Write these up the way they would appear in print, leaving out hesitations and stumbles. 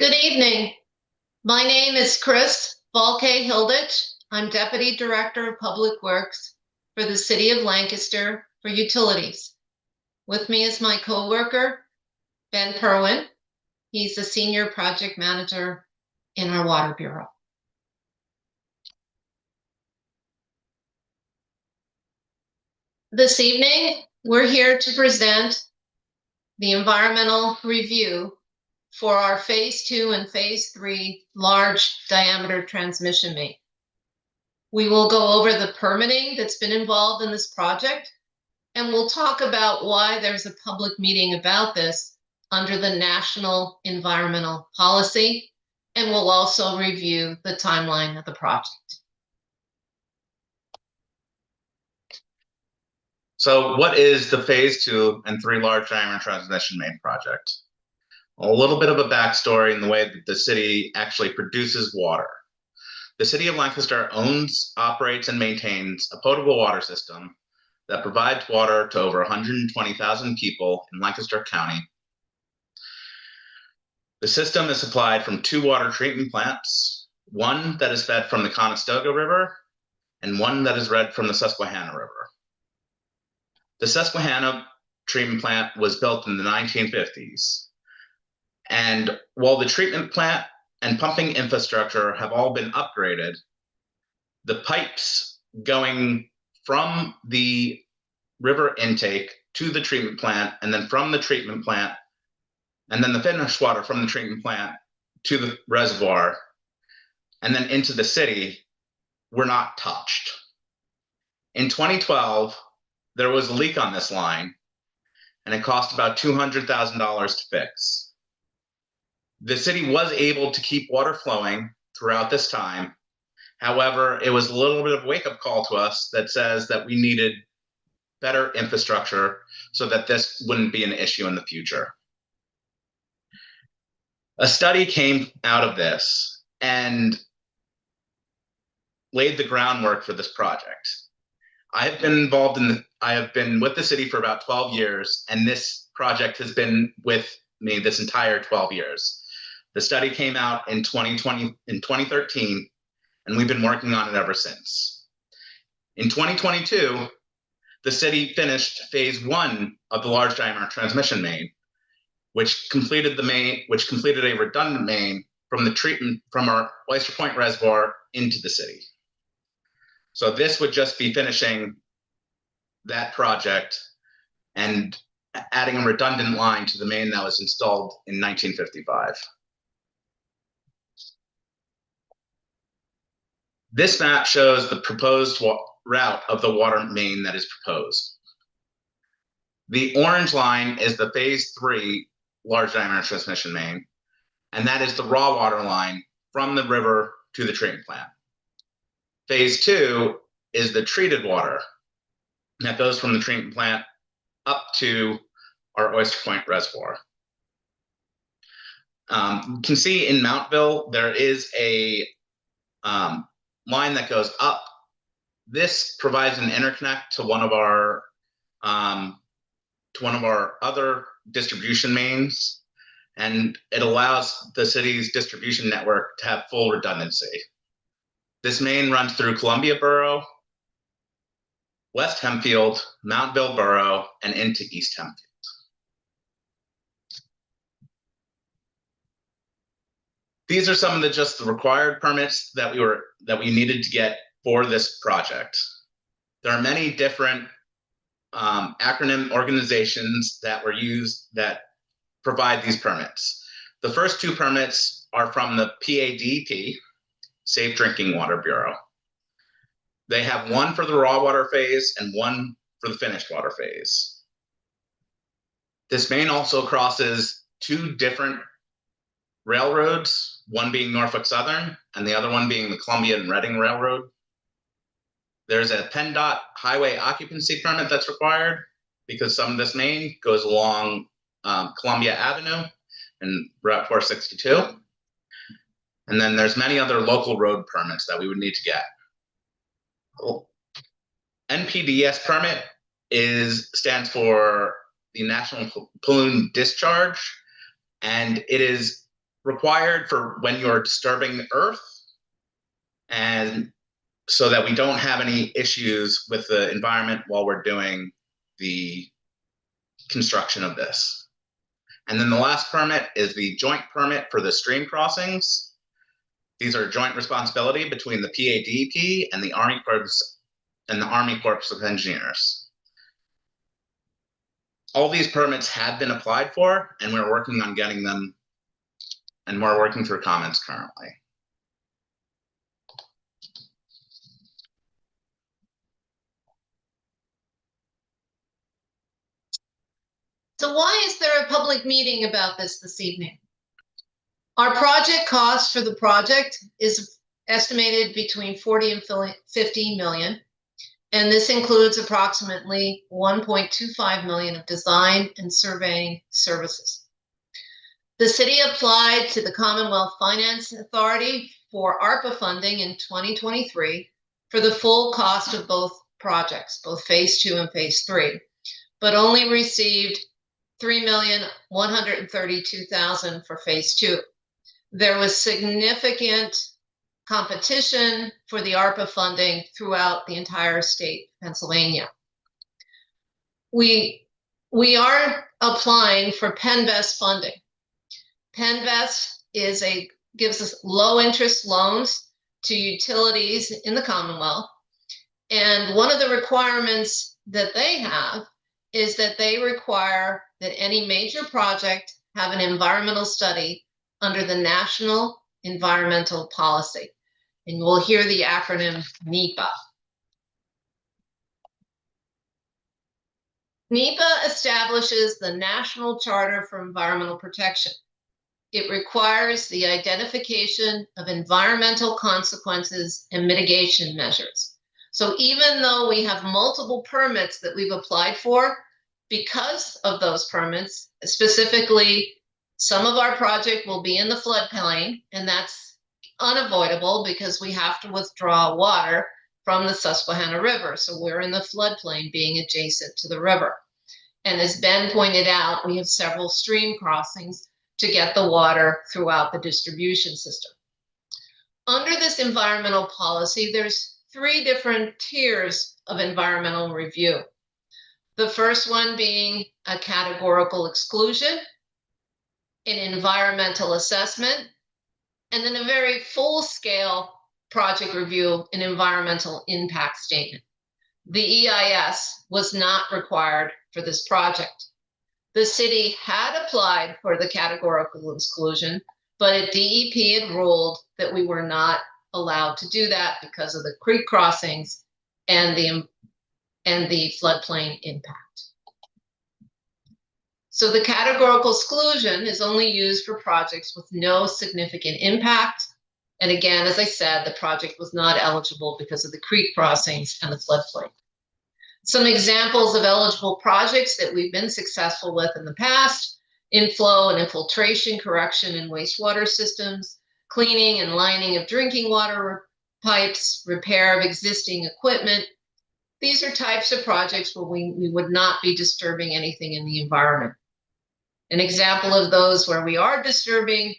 Good evening. My name is Chris Volkay-Hilditch. I'm Deputy Director of Public Works for the City of Lancaster for Utilities. With me is my coworker, Ben Perwien. He's the Senior Project Manager in our Water Bureau. This evening, we're here to present the environmental review for our Phase 2 and Phase 3 large diameter transmission main. We will go over the permitting that's been involved in this project, and we'll talk about why there's a public meeting about this under the National Environmental Policy, and we'll also review the timeline of the project. So what is the Phase 2 and 3 large diameter transmission main project? A little bit of a backstory in the way that the city actually produces water. The City of Lancaster owns, operates, and maintains a potable water system that provides water to over 120,000 people in Lancaster County. The system is supplied from 2 water treatment plants, one that is fed from the Conestoga River and one that is fed from the Susquehanna River. The Susquehanna treatment plant was built in the 1950s. And while the treatment plant and pumping infrastructure have all been upgraded, the pipes going from the river intake to the treatment plant, and then from the treatment plant, and then the finished water from the treatment plant to the reservoir, and then into the city, were not touched. In 2012, there was a leak on this line, and it cost about $200,000 to fix. The city was able to keep water flowing throughout this time. However, it was a little bit of a wake-up call to us that says that we needed better infrastructure so that this wouldn't be an issue in the future. A study came out of this and laid the groundwork for this project. I have been with the city for about 12 years, and this project has been with me this entire 12 years. The study came out in 2013, and we've been working on it ever since. In 2022, the city finished Phase 1 of the large diameter transmission main, which completed a redundant main from our Oyster Point Reservoir into the city. So this would just be finishing that project and adding a redundant line to the main that was installed in 1955. This map shows the proposed route of the water main that is proposed. The orange line is the Phase 3 large diameter transmission main, and that is the raw water line from the river to the treatment plant. Phase 2 is the treated water that goes from the treatment plant up to our Oyster Point Reservoir. You can see in Mountville, there is a line that goes up. This provides an interconnect to one of our other distribution mains, and it allows the city's distribution network to have full redundancy. This main runs through Columbia Borough, West Hempfield, Mountville Borough, and into East Hempfield. These are some of the required permits that we needed to get for this project. There are many different acronym organizations that were used that provide these permits. The first 2 permits are from the PADP, Safe Drinking Water Bureau. They have one for the raw water phase and one for the finished water phase. This main also crosses 2 different railroads, one being Norfolk Southern and the other one being the Columbia and Reading Railroad. There's a PennDOT highway occupancy permit that's required because some of this main goes along Columbia Avenue and Route 462. And then there's many other local road permits that we would need to get. NPDES permit stands for the National Pollutant Discharge, and it is required for when you're disturbing the earth, and so that we don't have any issues with the environment while we're doing the construction of this. And then the last permit is the joint permit for the stream crossings. These are joint responsibility between the PADP and the Army Corps of Engineers. All these permits have been applied for, and we're working on getting them, and we're working through comments currently. So why is there a public meeting about this evening? Our project cost for the project is estimated between 40 and 50 million. And this includes approximately 1.25 million of design and surveying services. The city applied to the Commonwealth Finance Authority for ARPA funding in 2023 for the full cost of both projects, both phase 2 and phase 3, but only received 3,132,000 for phase 2. There was significant competition for the ARPA funding throughout the entire state of Pennsylvania. We are applying for PennVest funding. PennVest gives us low interest loans to utilities in the Commonwealth. And one of the requirements that they have is that they require that any major project have an environmental study under the National Environmental Policy. And you will hear the acronym NEPA. NEPA establishes the National Charter for Environmental Protection. It requires the identification of environmental consequences and mitigation measures. So even though we have multiple permits that we've applied for, because of those permits, specifically, some of our project will be in the floodplain, and that's unavoidable because we have to withdraw water from the Susquehanna River. So we're in the floodplain being adjacent to the river. And as Ben pointed out, we have several stream crossings to get the water throughout the distribution system. Under this environmental policy, there's 3 different tiers of environmental review. The first one being a categorical exclusion, an environmental assessment, and then a very full-scale project review, an environmental impact statement. The EIS was not required for this project. The city had applied for the categorical exclusion, but at DEP had ruled that we were not allowed to do that because of the creek crossings and the floodplain impact. So the categorical exclusion is only used for projects with no significant impact. And again, as I said, the project was not eligible because of the creek crossings and the floodplain. Some examples of eligible projects that we've been successful with in the past: inflow and infiltration correction in wastewater systems, cleaning and lining of drinking water pipes, repair of existing equipment. These are types of projects where we would not be disturbing anything in the environment. An example of those where we are disturbing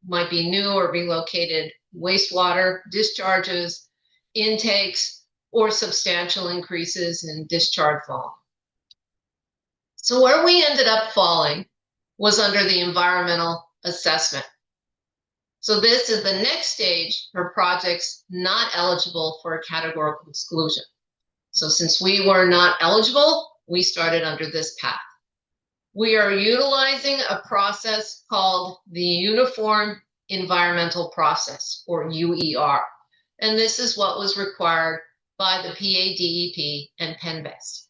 might be new or relocated wastewater discharges, intakes, or substantial increases in discharge volume. So where we ended up falling was under the environmental assessment. So this is the next stage for projects not eligible for a categorical exclusion. So since we were not eligible, we started under this path. We are utilizing a process called the Uniform Environmental Process, or UER. And this is what was required by the PADEP and PennVest.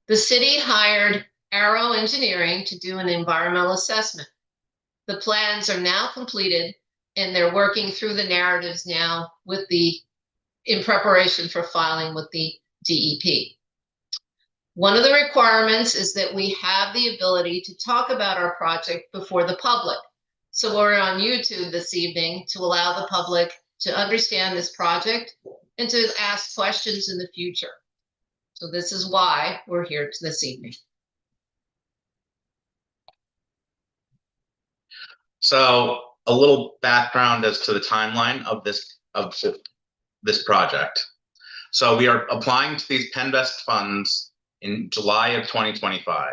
The city hired Arrow Engineering to do an environmental assessment. The plans are now completed, and they're working through the narratives now in preparation for filing with the DEP. One of the requirements is that we have the ability to talk about our project before the public. So we're on YouTube this evening to allow the public to understand this project and to ask questions in the future. So this is why we're here this evening. So a little background as to the timeline of this project. So we are applying to these Penvest funds in July of 2025.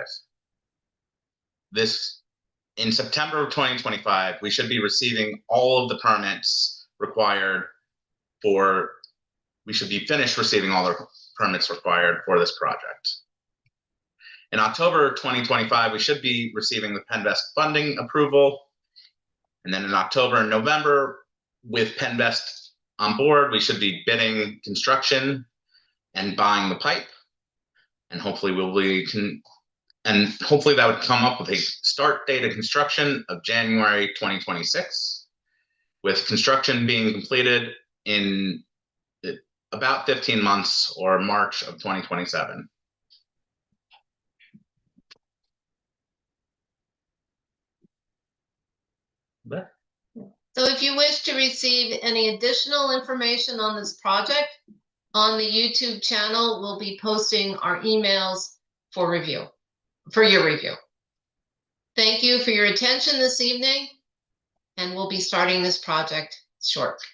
In September of 2025, we should be receiving all of the permits required we should be finished receiving all the permits required for this project. In October 2025, we should be receiving the Penvest funding approval. And then in October and November, with Penvest on board, we should be bidding construction and buying the pipe. And hopefully hopefully that would come up with a start date of construction of January 2026, with construction being completed in about 15 months or March of 2027. So if you wish to receive any additional information on this project, on the YouTube channel, we'll be posting our emails for your review. Thank you for your attention this evening, and we'll be starting this project shortly.